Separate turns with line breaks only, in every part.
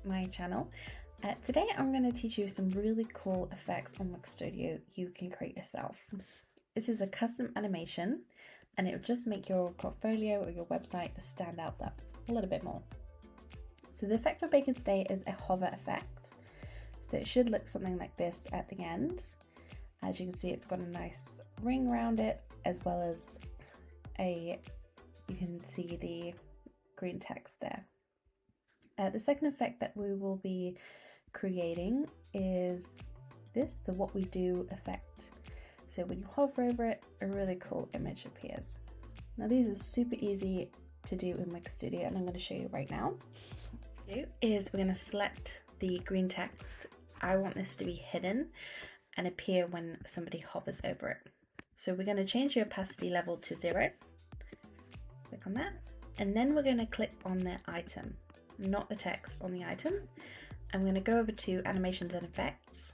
my channel. Today I'm going to teach you some really cool effects on Wix Studio you can create yourself. This is a custom animation and it will just make your portfolio or your website stand out a little bit more. So the effect we're making today is a hover effect. So it should look something like this at the end. As you can see, it's got a nice ring around it, as well as you can see the green text there. The second effect that we will be creating is this, the what we do effect. So when you hover over it, a really cool image appears. Now these are super easy to do in Wix Studio, and I'm going to show you right now. What we're going to do is we're going to select the green text. I want this to be hidden and appear when somebody hovers over it. So we're going to change the opacity level to 0. Click on that, and then we're going to click on the item, not the text, on the item. I'm going to go over to animations and effects,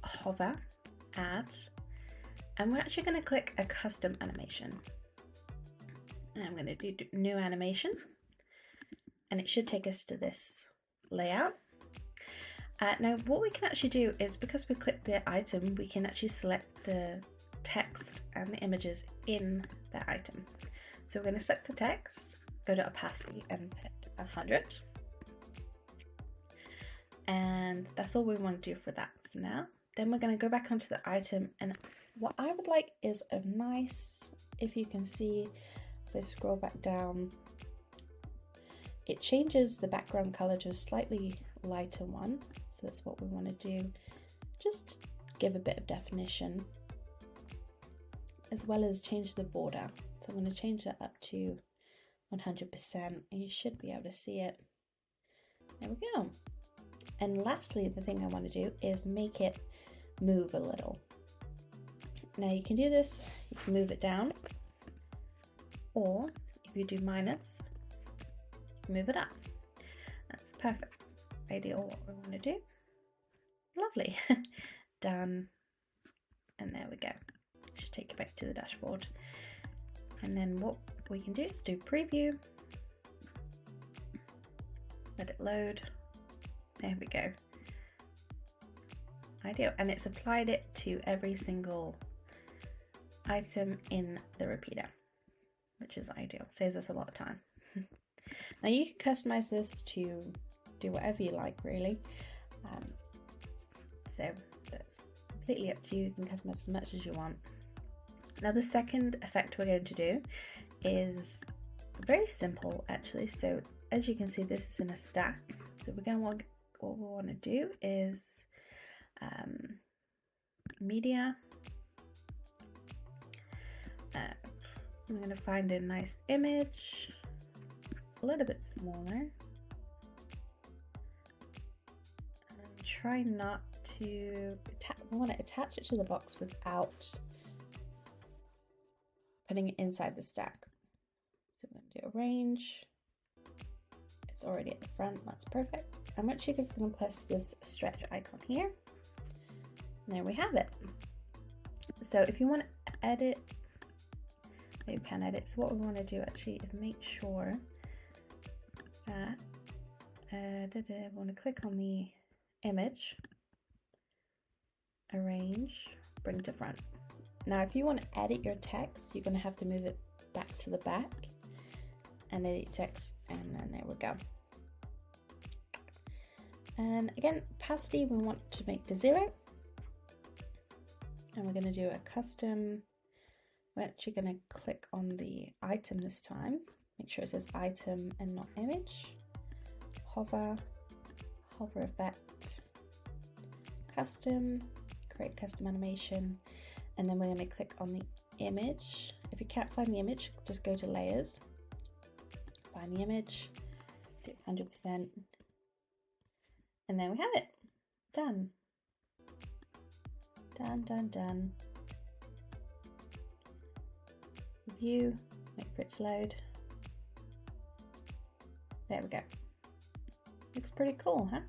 hover, add, and we're actually going to click a custom animation. And I'm going to do new animation, and it should take us to this layout. Now what we can actually do is, because we clicked the item, we can actually select the text and the images in that item. So we're going to select the text, go to opacity and pick 100. And that's all we want to do for that for now. Then we're going to go back onto the item, and what I would like is a nice, if you can see, if I scroll back down, it changes the background color to a slightly lighter one. So that's what we want to do, just give a bit of definition, as well as change the border. So I'm going to change that up to 100%, and you should be able to see it. There we go. And lastly, the thing I want to do is make it move a little. Now you can do this, you can move it down, or if you do minus, move it up. That's perfect. Ideal what we want to do. Lovely. Done. And there we go. Should take it back to the dashboard. And then what we can do is do preview. Let it load. There we go. Ideal. And it's applied it to every single item in the repeater, which is ideal. Saves us a lot of time. Now you can customize this to do whatever you like, really. So that's completely up to you. You can customize as much as you want. Now the second effect we're going to do is very simple, actually. So as you can see, this is in a stack. So we're going to want, what we want to do is media. I'm going to find a nice image, a little bit smaller. Try not to we want to attach it to the box without putting it inside the stack. So we're going to do arrange. It's already at the front, that's perfect. I'm actually just going to press this stretch icon here. And there we have it. So if you want to edit, you can edit. So what we want to do actually is make sure that I want to click on the image, arrange, bring to front. Now if you want to edit your text, you're going to have to move it back to the back and edit text, and then there we go. And again, opacity we want to make to 0, and we're going to do a custom. We're actually going to click on the item this time, make sure it says item and not image, hover effect, custom, create custom animation, and then we're going to click on the image. If you can't find the image, just go to layers, find the image, do 100%, and there we have it. Done. Done. View, wait for it to load. There we go. Looks pretty cool, huh?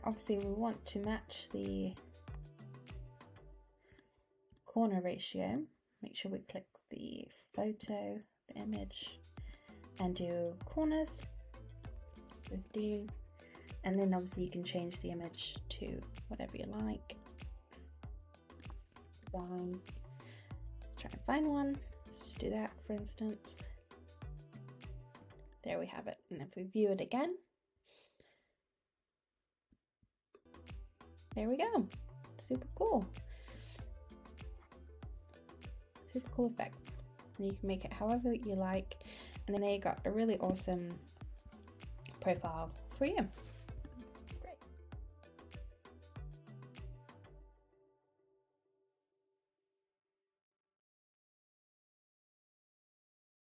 Obviously we want to match the corner ratio. Make sure we click the photo, the image, and do corners. 50, And then obviously you can change the image to whatever you like. Let's try and find one. Just do that, for instance. There we have it. And if we view it again, there we go. Super cool. Super cool effects. And you can make it however you like. And then there you got a really awesome profile for you.